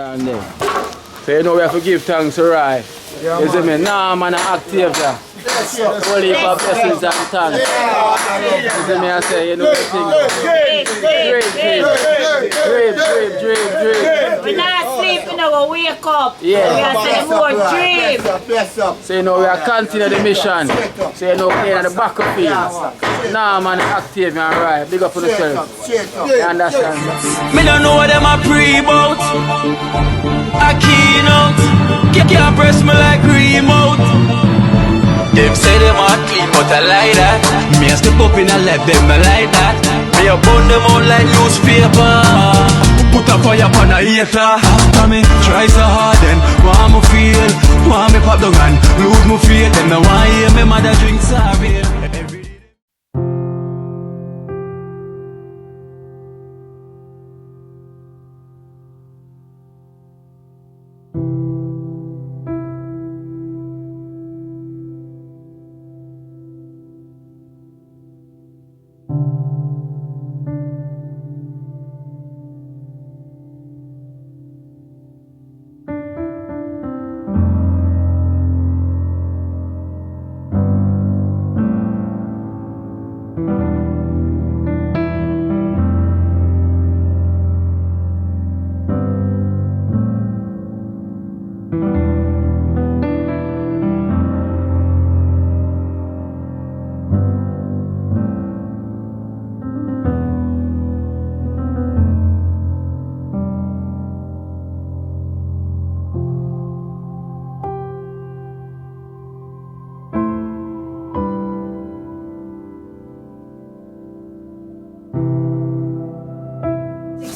And then, so you know we have to give thanks to Rai. You see me? Nah, man, I'm active there. Holy heap of blessings and thanks. You see me? I say, you know the thing. Dream. We're not sleeping, we wake up. Yeah. We are saying more dream. So you know we are continuing the mission. So you know playing at the back of field. Nah, man, active and Rai. Big up for yourself. You understand? Me don't know what them a pre-bout. A keynote. Can't press me like remote. Them say them a clean but I like that. Me a step up in a left them I like that. Me a burn them out like newspaper. Put a fire upon a hater. After me try so hard then want me feel. Want me pop down and lose my faith. Them no want hear me mother drink sorry.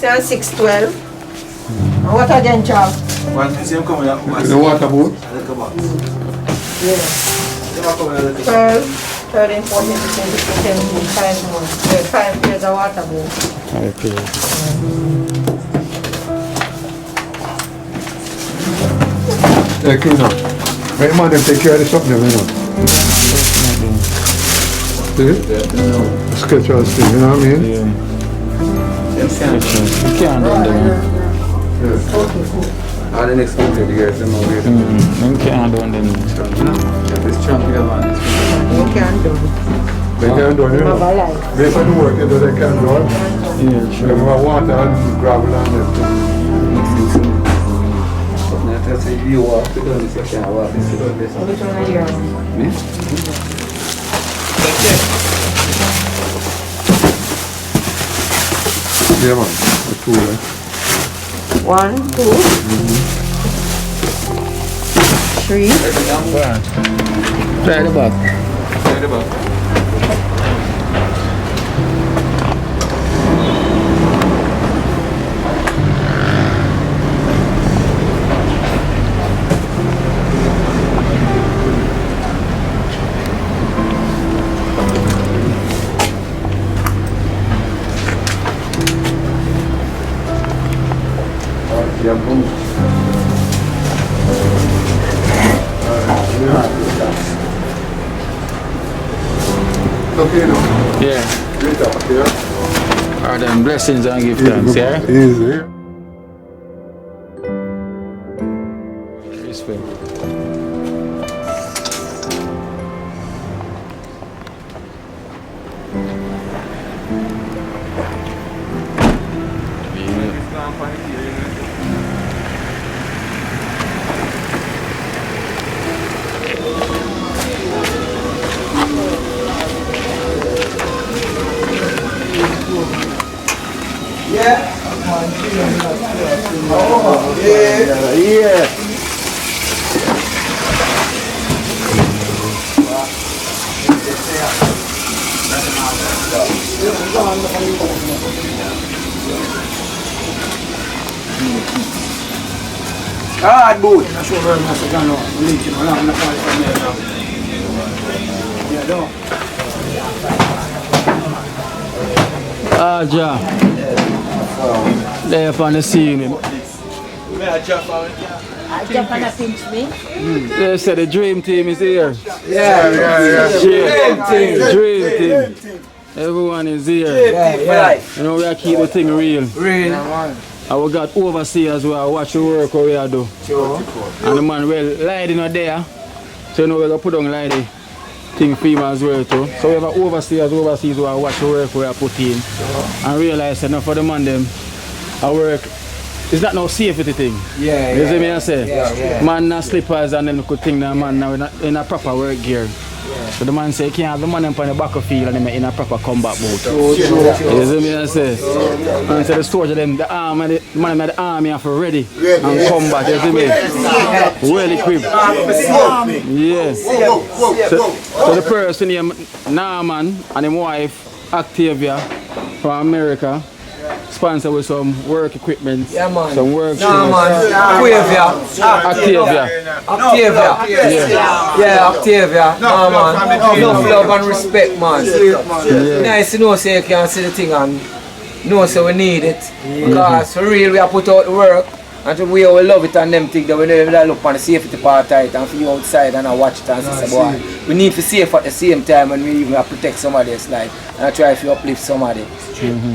And 612. What are them, Charles? The water boat? Yeah. 12, 13, 14, 15, 16, 17, 5 months. 5 years of water boat. Okay. Hey, clean up. Hey, man, them take care of the something, you know. See? Sketch out thing, you know what I mean? Yeah. You can't do them. All the next country, the guys, them away. You can't do them. This champion, man. You can't do it. They can't do it, you know. They can do work, you know, they can't do it. Yeah, They have water and gravel and everything. That's a you walk to do this, you can't walk this, you do this. Which one are you? Yeah, man. The two, right? 1, 2, 3. Try the back. Try the back. Yeah, boom. Okay, no. Yeah. Great up, yeah. Are them blessings and give thanks, yeah? Easy. Respect. Yeah. Ah, boot. Ah, Ja. There upon the scene. Japan pinch me. They said the dream team is here. Yeah. Dream team. Everyone is here. Yeah. You know we are keep the thing real. Real. And we got overseers who are watch the work what we are do. Sure. And the man, well, Lady not there. So you know we're going to put on Lady thing for him as well too. So we have overseers who are watch the work we are put in. And realize that for the man them, our work is not no safety thing. Yeah, You see me I say? Yeah. Man not slippers and then could think that man now in a proper work gear. So the man say, you can't have the man on the back of field and them in a proper combat boot. You see me I say? And so the soldier them, the arm and the man in the army have to ready and combat, you see me? Well equipped. Yes. So the person here, Norman and his wife, Octavia, from America, sponsor with some work equipment, some work shoes. Octavia. Octavia. No, man. Enough love and respect, man. Nice to know, say you can see the thing and know, so we need it. Because for real, we have put out the work. And we love it and them things that we never look on the safety part of it and for you outside and I watch it and say, boy, we need to safe at the same time and we even have to protect somebody's life and I try to uplift somebody.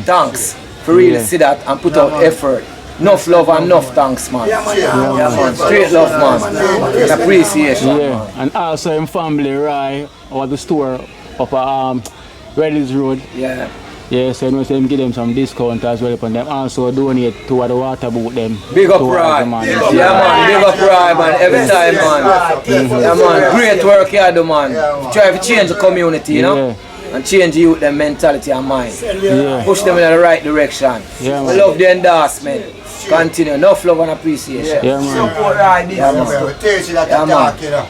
Thanks. For really see that and put out effort. Enough love and enough thanks, man. Yeah, man. Straight love, man. And appreciation. Yeah. And also in family, right, or the store up at Reddy's Road. Yeah. Yeah, so you know, them give them some discount as well upon them. Also donate to the water boat them. Big up Rye. Man. Yeah, man. Big up Rye, man. Every time, man. Yeah, man. Great work you do, man. Try to change the community, you know. Yeah. And change the youth, their mentality and mind. Yeah. Push them in the right direction. Yeah, we love the endorsement. Continue. Enough love and appreciation. Yeah, man. Support right there.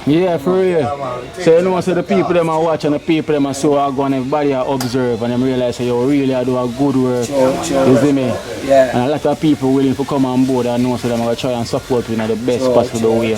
Yeah, for real. So you know, so the people them are watching, the people them are so are going, everybody are observe and them realize that you really are doing good work. Sure. You see me? Yeah. And a lot of people willing to come on board and know so them are going to try and support you in the best possible way.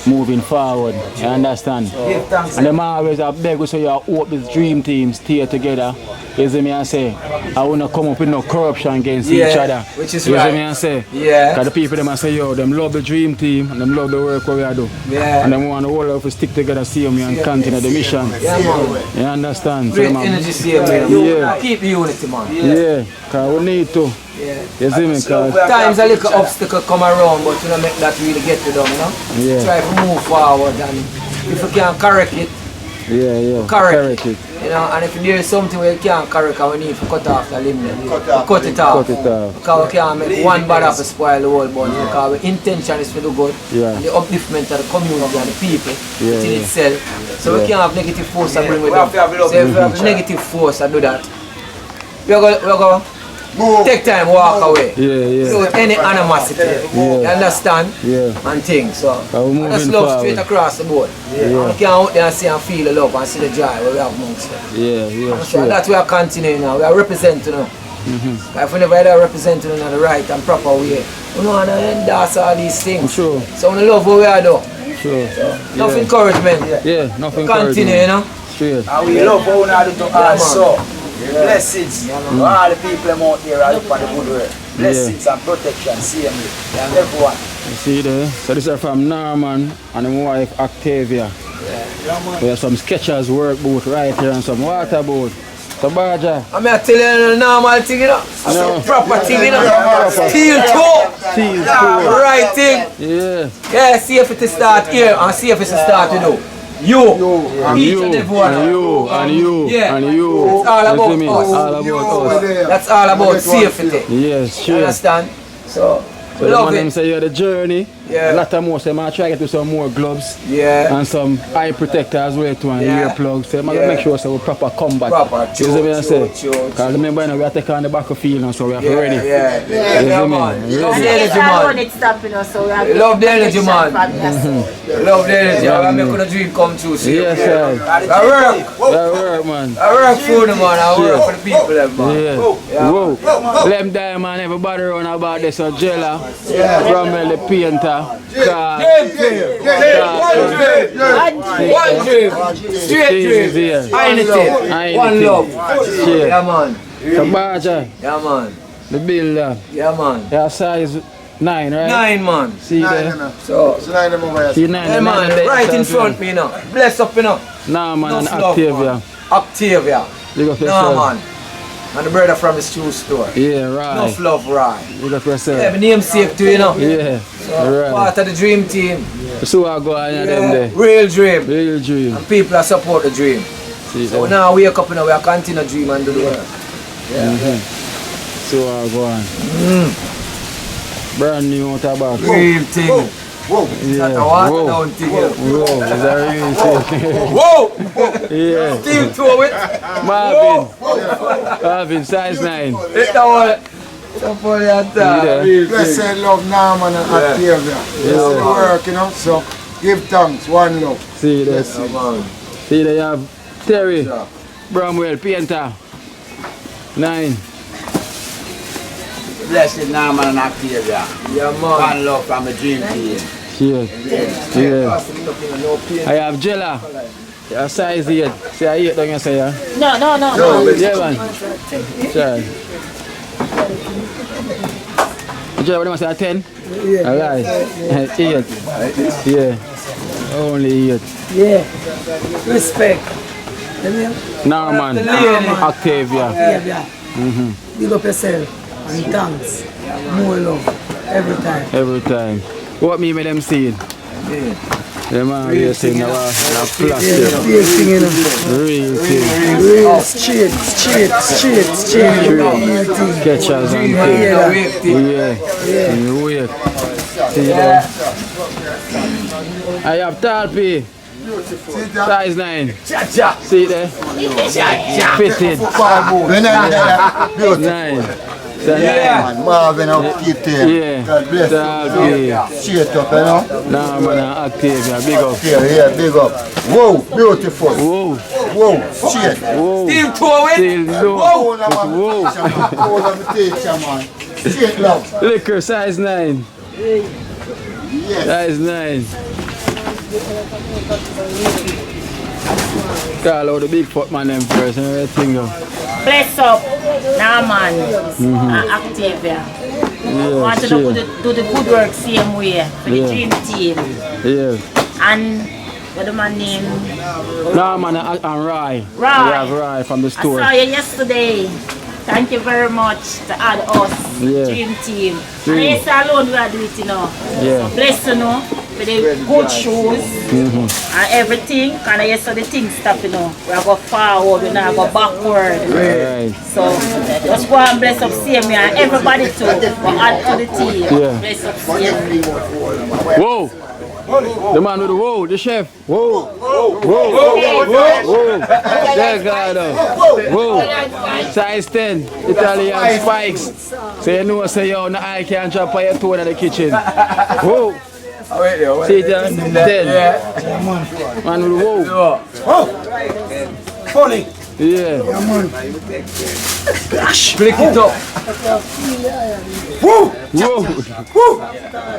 Moving forward. You understand? And them always are beg so you hope this dream team stay together. You see me I say? I want to come up with no corruption against each other. Which is you right. See me I say? Yeah. Because the people them I say, yo, them love the dream team and them love the work what we are do. Yeah. And them want the whole of us stick together, see me and continue the mission. Yeah, man. You understand? Great so, energy, same man. Yeah. Keep the unity, man. Yeah, because we need to. Yeah. You see me? Cause times a little obstacle come around, but you don't make that really get to them, you know? Yeah. Try to move forward and if you can correct it, correct it. You know, and if there is something where you can't correct and we need to cut off the limb, cut it off. Because we can't make one bad apple spoil the whole bunch. Because our intention is to do good. Yeah. And the upliftment of the community and the people within yeah. itself. So we can't have negative force and bring with them. So if we have negative force and do that, we're going take time, walk away. Without any animosity. You understand? And things. So just love straight across the board. You can out there and see and feel the love and see the joy where we have amongst them. So that's why we are continuing now. We are representing now. If we never had representing in the right and proper way, we know how to endorse all these things. So we love what we are doing. Enough encouragement. Enough encouragement. Continue, you know. Straight. And we love how we are doing also. Blessings to all the people out there are up on the good work. Blessings and protection, same way. Everyone. You see there? So this is from Norman and his wife Octavia. We have some Skechers work boat right here and some water boat. So Baja. I'm going to tell you a normal thing, you know. A proper thing, you know. Steel toe. Right thing. Yeah, see if it start here and see if it start to do. You, and you, and you, and you, and you. It's all about us. All about us. That's all about safety. Yes, sure. You understand? So the love them it. say you're the journey. A lot of more say, I try to get to some more gloves. And some eye protector as well too and earplugs. So I make sure so we proper combat. You see what I say? Because remember now we are taking on the back of field now, so we have to ready. Man. Love the energy, man. Love the energy, man. Love the energy. I make a dream come true. Yes, sir. I work. Man. I work for them, man. I work for the people, man. Whoa. Let them die, man. Everybody run about this. So Jella, Rommel, the painter. One dream. Straight dream. One love. Yeah, man. So Baja. Yeah, man. The builder. Yeah, man. Your size 9, right? 9, man. See there? So, see 9 yeah, man. Right in front me now. Bless up, you know. Nah, man. And Octavia. Octavia. No, man. And the brother from his shoe store. Yeah, right. Enough love, right. Big up yourself. Yeah, my namesake too, you know. Yeah, So, right. part of the dream team. So I go on them there. Real dream. Real dream. And people that support the dream. See So them. now we wake up, you know, we are continue dream and do the work. Yeah. So I go on. Brand new tobacco. Real thing. Whoa. It's not a water down thing. You know. Whoa, is that real thing? Whoa! Yeah. Team two it. Marvin, size 9. It's the one. Support your time. Real thing. Blessed love Norman and Octavia. It's the work, you know. So give thanks, one love. See this. Come on. See they have Terry, Bramwell, Painter. 9. Blessed Norman and Octavia. Yeah, man. One love from the dream team. Yeah. Yeah. I have Jella. A size 8. Say I 8 don't you say yeah? No. Yeah man. Sure. Jella, what do you say? A 10? Yeah. Alright. 8. Yeah. Only 8. Yeah. Respect. Norman, Octavia. Yeah. Big up yourself. And thanks. More love. Every time. Every time. What me with them seeing? Yeah man, we saying now plastic. Real thing, you know. Real thing. Real straight. Real thing. Sketchers and things. Yeah. And wait. See them. I have Talpi. Size 9. See there? Fitted. 9. Man, Marvin and Peter. Yeah. God bless you. Talpi. Straight up, you know. Nah man, Octavia. Big up. Yeah, big up. Whoa, beautiful. Whoa. Whoa, straight. Whoa. Team two it. Still low. Whoa. Man. Straight love. Liquor size 9. Size 9. Call out the big foot man them first and everything go. Bless up, Norman and Octavia. Want to do the good work same way for the dream team. Yeah. And what the man name? Norman and Rai. Rai. We have Rai from the I store. saw you yesterday. Thank you very much to add us, Yeah. dream team. And yes, alone we are doing it, you know. Yeah. Bless you know, for the good shoes and everything. And yes, so the things stop, you know. We are go forward, we not go backward. Right. So just go and bless up CME and everybody too. We add to the team. Yeah. Bless up CME. Whoa. The man with the whoa, the chef. Whoa. Whoa. There God. Whoa. Size 10. Italian spikes. So you know say yo, no I can't drop on your toe in the kitchen. Whoa. See it there? 10. Man with the whoa. Funny. Yeah. Break it up. Whoa.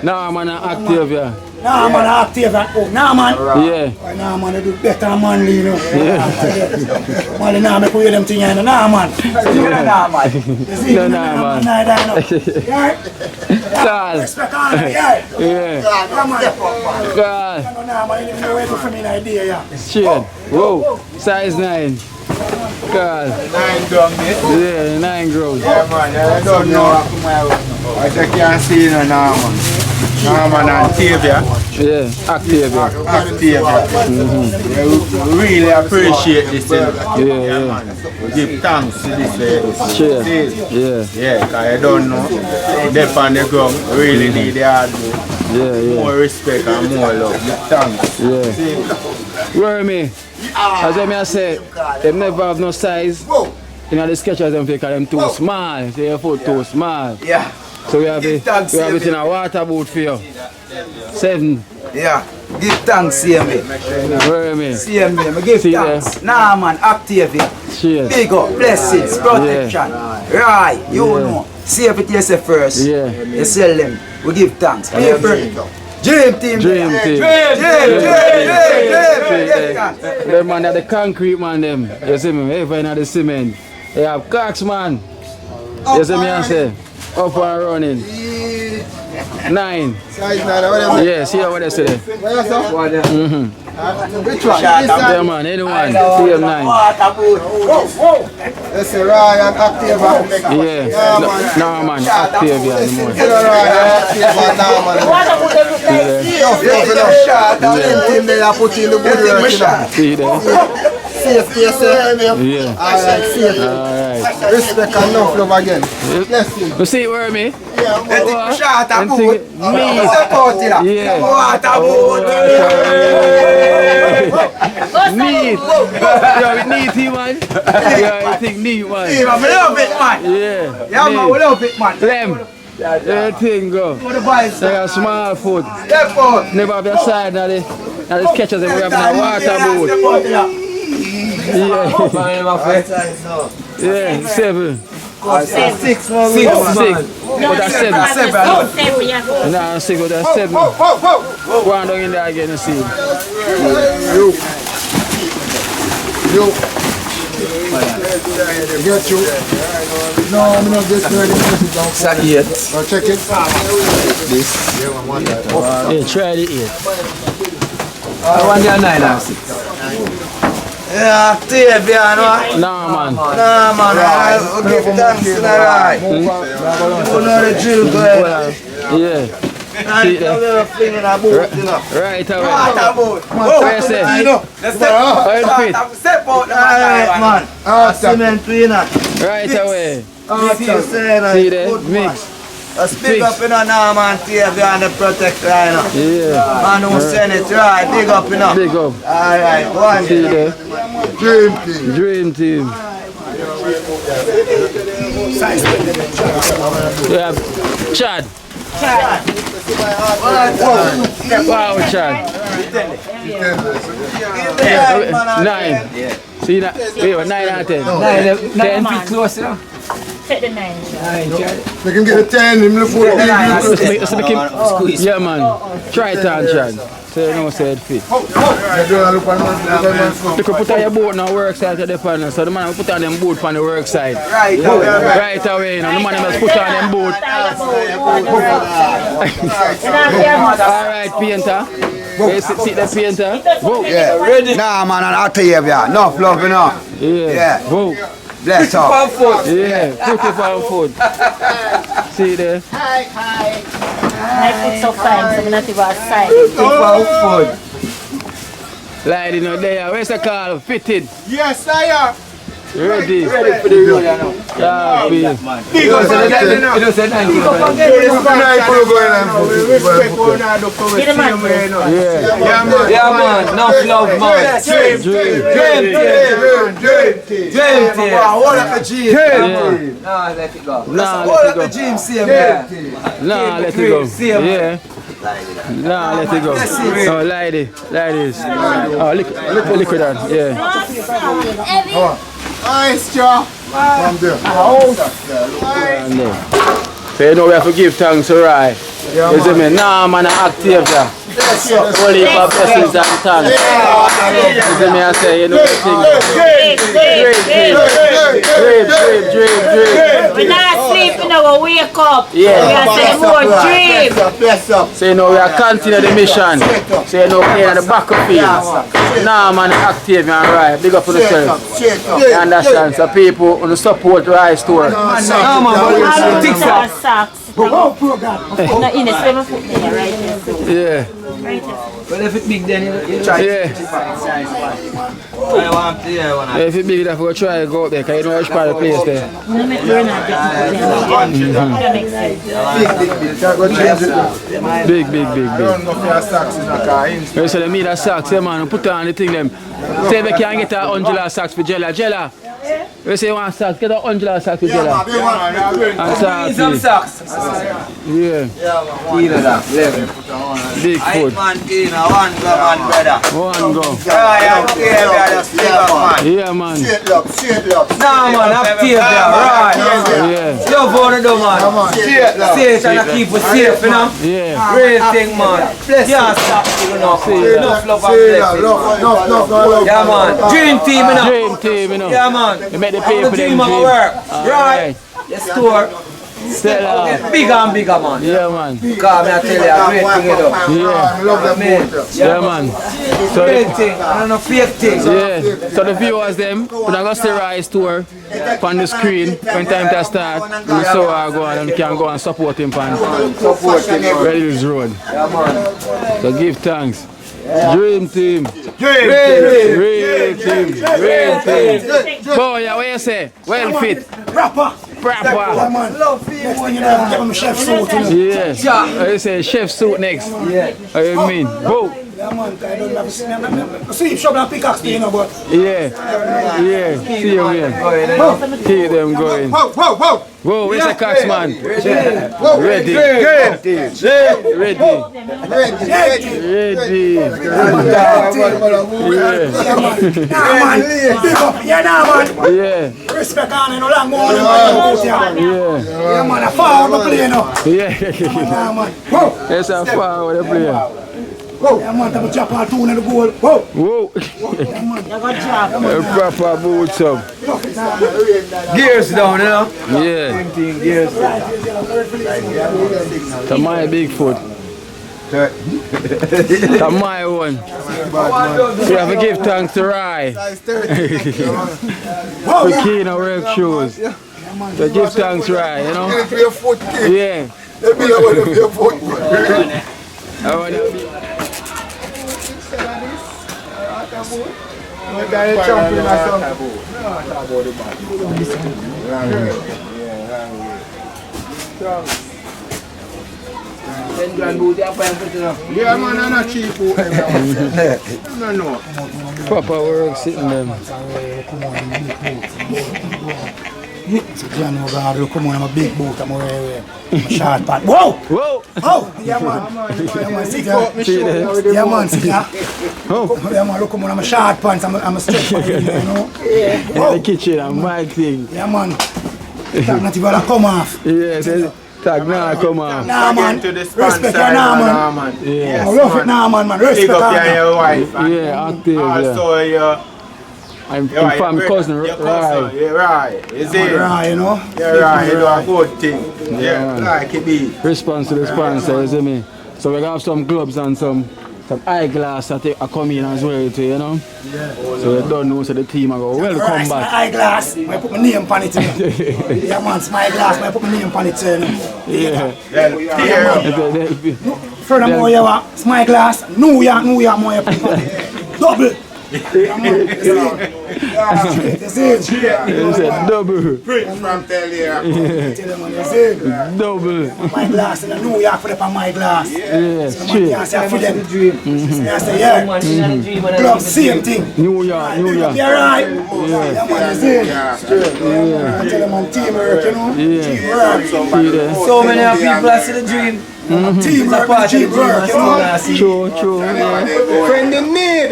Nah man, Octavia. Nah man, Octavia. Oh, nah man. Yeah. Nah man, they do better than man, you know. Man, nah make we hear them things, you know. Nah man. Nah, man. No, nah man. Carl. Respect all of them, yeah. Yeah. Nah man. Carl. Nah man, you don't know where to find an idea, yeah. Shit. Whoa. Size 9. Carl. 9 down there. Yeah, 9 grows. Yeah, man, I don't know. I just can't see no Norman. Norman and Octavia. Yeah, Octavia. We really appreciate this. Yeah. We give thanks to this. Sure. Yeah, Yeah. because I don't know. They on the ground really need the hard work. Yeah. More respect and more love. Give thanks. Yeah. Where me? As I say, they never have no size. You know the sketches them because them too small. So your foot too small. Yeah. So we have it in a water boot for you. 7. Yeah. Give thanks, CME. Where me? CME, give See thanks. Nah man, Octavia. Cheers. Big up, blessings, protection. Right, you know. Save it yourself first. Yeah. You sell them. We give thanks. People. Dream team. Dream team. Them man are the concrete man them. You see me? Even at the cement. They have cocks man. You see me I say? Up and running. 9. Size 9, what is it? Yeah, see what they say there. Where is that? Which one? Yeah, man, anyone. CM9. This is Ryan Activa. Yeah. No, man, Octavia anymore. This is Ryan Activa now, man. Anything they are putting in the good work, you know. See there? Safety, you say? Yeah. Alright, safety. Alright. Respect and enough love again. Bless you. You see where me? Yeah, What? Shot a And boot. think- Me. Yeah. Water boot. Neat. Yeah, we neat him, man. Yeah, I think neat, man. Yeah, we love it, man. Yeah. Yeah, man, we love it, man. Lem. Everything go. For the boys. They got small foot. Step forward. Never have your side now. They catches them. We have a water boat. Yeah. Yeah. 7. 6 No, 6. But that's 7. that's 7, yeah. No, 6, but that's 7. Go on down in there again and see. You. Get you. No, I'm not getting ready to put it down. It's a 8. Now check it. Yeah, try the 8. I want the 9 and 6. Yeah, Octavia, no? Nah, man. Nah, man, I'll give thanks to the right. You know the drill, boy. Yeah. See there. Right away. Water boot. Where you say? Let's step Oil Step out, man. Cement winner. Right away. See there? Mix. Big up in a now, man, Octavia and the protector, you know. Yeah. Man who send it, right, big up, you know. Big up. Alright, go on. See there. Dream team. Dream team. Yeah. Chad. Wow, Chad. 9. See that? Wait, 9 out of 10. 9 feet close, you know. Take the 9. 9, Chad. Make him get a 10, him look for the Yeah, man. Try it on, Chad. So you know, say it fit. You could put on your boat on the work side of the panel. So the man will put on them boat on the work side. Right away, you know. The man must put on them boat. Alright, painter. You see the painter? Vote. Yeah, ready? Nah, man, I'll tell you, enough love, you know. Yeah. Vote. Bless up. Yeah, 50 pound food. See there? My foot so fine, so I'm not even outside. 50 pound food. Lady, no there. Where's the car? Fitted. Yes, I am. Ready. Ready for the road, you know. Yeah, Big up You don't say 9 feet. Get him on. Yeah, man. Enough love, man. Dream team. Hold up the G. Nah, let it go. Nah, Hold let up the it go. gym, see him. Nah, let it go. Yeah. Nah, let it go. Oh, ladies. Oh, liquid on. Yeah. Nice job. From there. And so you know we have to give thanks to Rai. You see me? Nah, man, I'm active there. Only for blessings and thanks. You see me? I say, you know the thing. Dream. We're not sleeping, we wake up. Yeah. We are saying more dream. So you know we are continuing the mission. So you know playing at the back of field. Nah, man, active and Rai. Big up for yourself. You understand? So people want to support Rai store. Nah, man, but you All think so. socks. No, in the swimming foot there, right there. Yeah. Right there. But if it's big, then you try. Yeah. If it's big enough, we'll try to go up there because you know which part of the place there. No, we're not getting that makes sense. Big. You say they need a socks, yeah, man. Put on the thing them. Say if you can get a $100 socks for Jella. You say you want socks, get a $100 socks for Jella. And socks. Some socks. Yeah. Either that, 11. Big foot. Man, one go, man, brother. One go. Yeah, man. Nah, man, Octavia, right. Yeah. You want to do, man. Stay it and keep us safe, you know. Yeah. Great thing, man. Yeah, stop, you know. Enough love and blessing. Yeah, man. Dream team, you know. Dream team, you know. Yeah, man. You make the people The dream them of dream. work. Right. The store. Tell her. Bigger and bigger, man. Yeah, man. Because I tell you, a great thing, you know. Yeah. Love them both. Yeah, man. So Great thing, I don't know, fake thing. yeah. So the viewers them, we're gonna see Rise tour on the screen when time to start. We saw her go on and we can go and support him on Red Hills Road. Yeah, man. So give thanks. Dream team. Dream Real team. Real team. Boy, yeah, what you say? Well fit. Rapper. Proper. Yeah, man. Next thing you know, give him a chef suit, you know. Yeah. You say chef suit next. Yeah. What you mean? Go. Yeah, man, I don't have a see, shovel and pickaxe, you know, but Yeah. Yeah. See you here. Keep them going. Whoa, whoa, whoa. Whoa, where's the cox man? Whoa. Ready. Dream team. Ready. Ready. yeah, man. Nah, man. Big up. Yeah, nah, man. Yeah. Respect on, you know, long more than what you Yeah. Yeah, man, I fall on the plane, you know. Yeah. Yeah, man. Whoa. That's how far with the player. Yeah, man, I'm drop all two in the goal. Whoa. Whoa. Yeah, man. A proper boots up. Gears down, you know. Yeah. Gears. To my big foot. To my one. We have to give thanks to Rai. For keen our work shoes. So give thanks Rai, you know? Your foot kick. Yeah. Let me know what your foot kick. I want to be. Yeah, man, I'm not cheap. No. Proper work sitting them. John, come on, I'm a big boat, I'm a short part. Whoa! Whoa! Oh! Yeah, man. Yeah, man, see that? Yeah, man, see that? Oh! Yeah, man, look, come on, I'm a short pants, I'm a stretch pants, you know? In the kitchen, I'm my thing. Yeah, man. That not even come off. Yes, tag now come on. Nah, man. Respect your nah, man. Yeah. I love it now, man. Respect her. Your wife. Yeah, active. Also, Yeah. I'm from cousin, your cousin. right? Yeah, right. You see? Right, you know? Yeah, right. You do a good thing. Yeah, man. like it be. Response to the sponsor, you see me? So we're gonna have some gloves and some eyeglass that I come in as well too, you know? Yeah. So you don't know, so the team I go, welcome Right, back. my eyeglass, I put my name on it. You know? Yeah, man, it's my glass, I put my name on it. You know? Yeah. Furthermore, you know, it's my glass, New York, more you put on it. Double. Yeah, man. You see it? You said double. Prince from Tel Aviv. Tell them, you see it? Double. My glass in New York for the my glass. Yeah, So man straight. can't say for them. I say, yeah. Club, same thing. New York. You're right. Yeah, man, you see it? I tell them I'm teamwork, you know? Yeah. Teamwork. So many of people that see the dream. Teamwork, teamwork, you know? True. Yeah. Friend in need.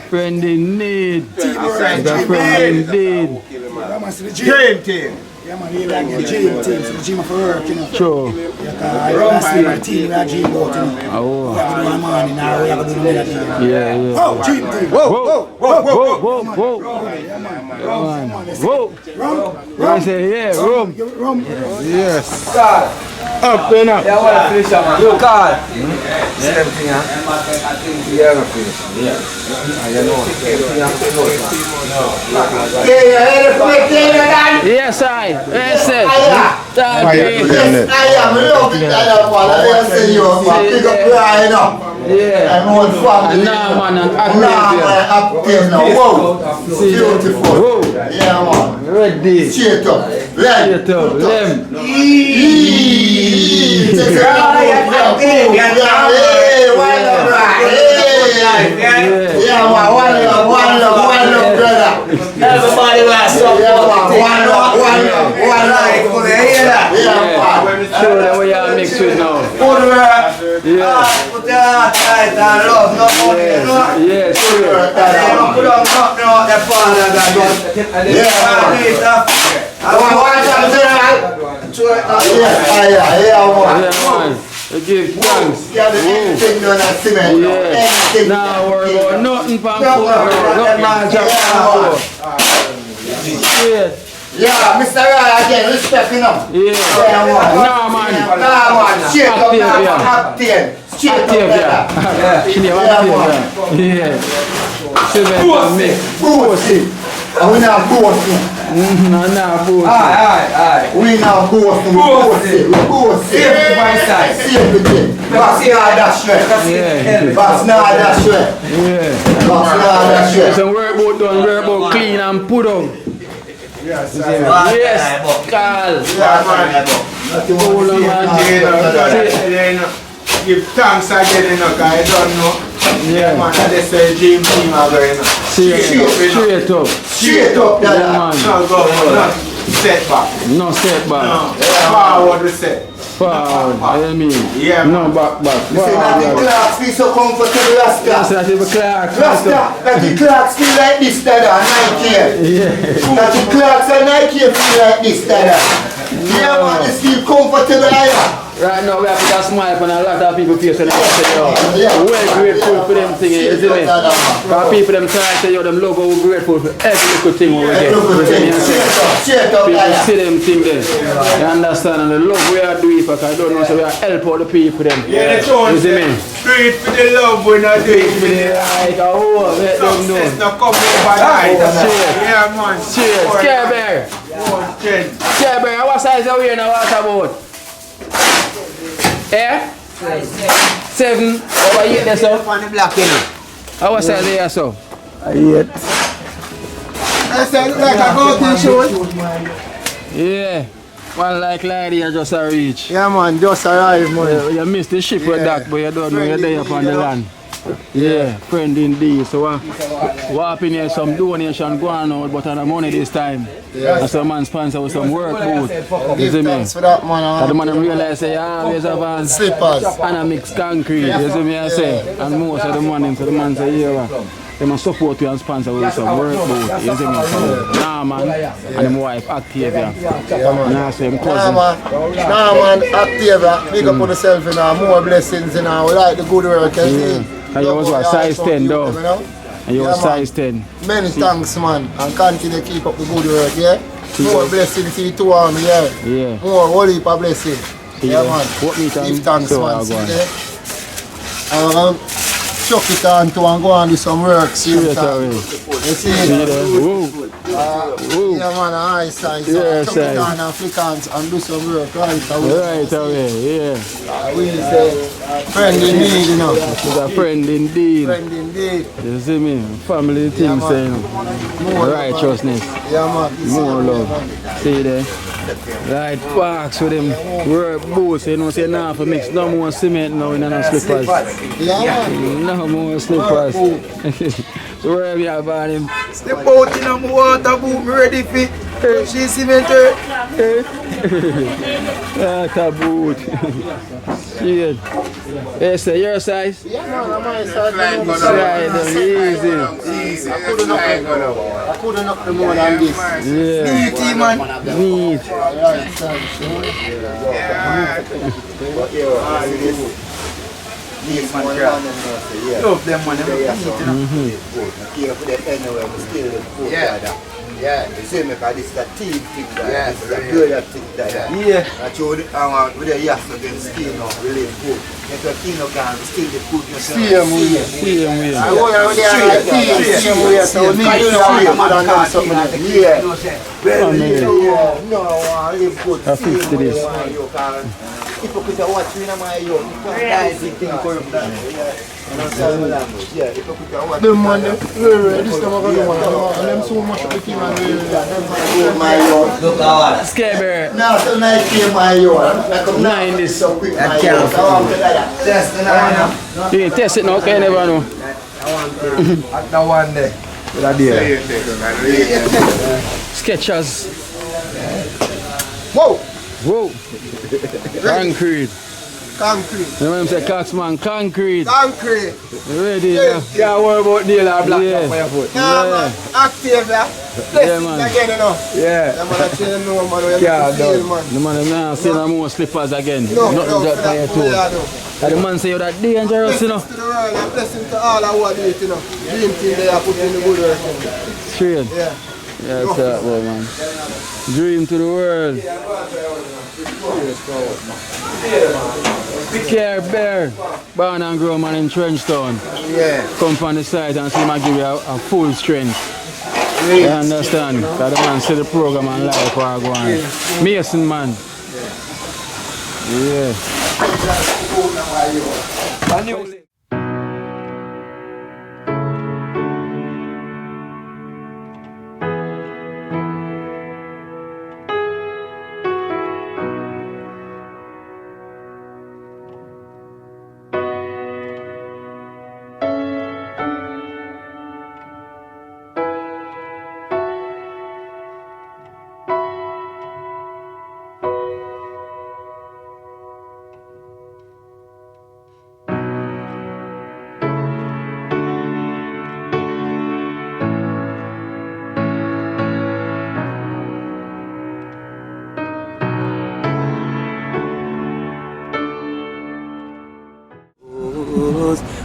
Friend in need. Teamwork, The friend indeed. Yeah, man, see the gym. Dream team. Yeah, man, you like the gym team, so the gym for work, you know? True. That's the team we are gym out, you know? Oh. We have to do one morning now, we have to do another team. Yeah. Oh, gym team. Whoa. I say, yeah, room. Yes. God. Up and up. Yeah, I want to finish up, man. Yo, God. Same thing, huh? Yeah, I'm going to finish. Yeah. You know. Yes, I. Yes, sir. I am loving it. I see you. Pick up your eye now. Yeah. I'm on family. Nah, man, and active now. Whoa. Beautiful. Whoa. Yeah, man. Ready. Straight up. Straight up. Lem. Yeah, man. One love, brother. Everybody last up. Yeah, man. One love. Show them what you are mixed with now. Yeah. Put your heart tight and love, no money, you know? Yes, sure. Put on nothing out there for another gun. Yeah, man. Give thanks. Yeah. Now we're going nothing from food. Nothing man job from food. Yeah. Yeah, Mr. Ryan again, respect you know. Yeah. Nah, man. Nah, man. Straight up, Octane. Straight up, Yeah. Bossy. We now bossy. Nah, bossy. Aye. We now bossy. Bossy. Everything. Boss now dash way. Boss now dash way. Boss now dash way. Some work about done, work about clean and put on. Yes, Carl. Give thanks again, you know, because I don't know. Yeah, man, that's the dream team are going on. Straight up. Straight up, man. No go, no setback. No setback. No, forward we set. Forward, I mean. Yeah, no back. You see that the Clarks feel so comfortable, Rasta. That the Clarks. Rasta, that the Clarks feel like this, Dada, Nike. Yeah. That the Clarks and Nike feel like this, Dada. Yeah, man, they feel comfortable, either. Right now we have to put a smile on a lot of people face and they say, yo, well grateful for them things, you see me? Because people them try to say, yo, them love how we're grateful for every little thing we get. People see them thing there. You understand? And the love we are doing for, because I don't know, so we are help all the people them. Yeah, you see me? Do it for the love we're not doing it for the like, oh, let them know. Success not come overnight. Yeah, man. Cheers. Care Bear. Care Bear, what size are we in a water boat? Yeah? 7. What you eat there, so? On the black, you know. How was that there, so? I ate. I said like a goatee shoot. Yeah. One like lady I just reach. Yeah, man, just arrived, man. You missed the ship with that, but you don't know you're there upon the land. Yeah, friend indeed. So what happened here, some donation going out, but on the money this time. Yeah. And some man sponsor with some work boot. You see me? Thanks for that, man. And the man realize say, always have slippers and a mix concrete. You see me I say? And most of the money, so the man say, yeah, they must support you and sponsor with some work boot. You see me? So, nah, man. And my wife, Octavia. Yeah, man. Nah, so cousin. Nah, man, Octavia. Big up on yourself, you know. More blessings, you know. We like the good work, you see. And you was what, size 10 though? And you was size 10. Many thanks, man. And continue to keep up the good work, yeah? More blessings to you too, yeah? Yeah. More holy for blessing. Yeah, man. Give thanks, man. Chuck it on to and go and do some work. See you see? Yeah, man, I size. Chuck it on and flick on and do some work right away. Right away, yeah. We say, friend indeed, you know. He's a friend indeed. Friend indeed. You see me? Family things, more righteousness. Yeah, man. More love. See there? Right parks with them work boots, you know, say now for mix no more cement now in no slippers. Yeah, no more slippers. So where we have on him? Step out in my water boot, me ready for she cemented. Water boot. Shit. Hey, say your size? Yeah, man, I'm my size. Easy. I couldn't knock the more than this. Yeah. Neat, man. Neat. Love them, man. Yeah, you see me, because this is a team thing, this is a good thing. Yeah. I told you, with the yes against skin now, really good. If your team can still put yourself. See him here. I want to like team, see him here, so me, you know, I'm going something. Yeah. No, I live good. I fix this. If you could watch me, I'm you can't die big thing for him. Yeah, if you could watch them man, this time I'm going to do one. And them so much of the team and my Scare Bear. now so nice game my like I'm 9 this so quick my test the You ain't test it now, okay, you never know. at the one day. Sketchers. Whoa! Concrete. Concrete. You know what I'm saying? Coxman, concrete. Concrete. Ready? Yeah. Can't worry about deal or black for your foot. Man. Octavia. Yeah, man. Again, you know. Yeah. The man actually know, man. Yeah, man. The man not see no more slippers again. No, nothing that for your toe. And the man say you're that dangerous, you know. Blessings to the world and blessings to all who are doing it, you know. Dream team they are putting in the good work. Straight. Yeah. Yeah, that's that boy, man. Dream to the world. Care Bear, born and grown man in Trenchtown. Yeah. Come from the site and see him give you a full strength. You understand? Because the man see the program and life are going. Mason man. Yeah.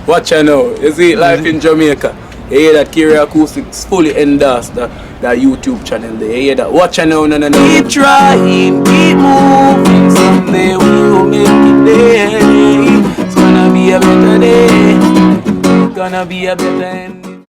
Watch out now. You see life in Jamaica. You hear that Kerry Acoustics fully endorsed that YouTube channel there. You hear that? Watch out now, no. Keep trying, keep moving. Someday we will make it there. It's gonna be a better day. Gonna be a better end.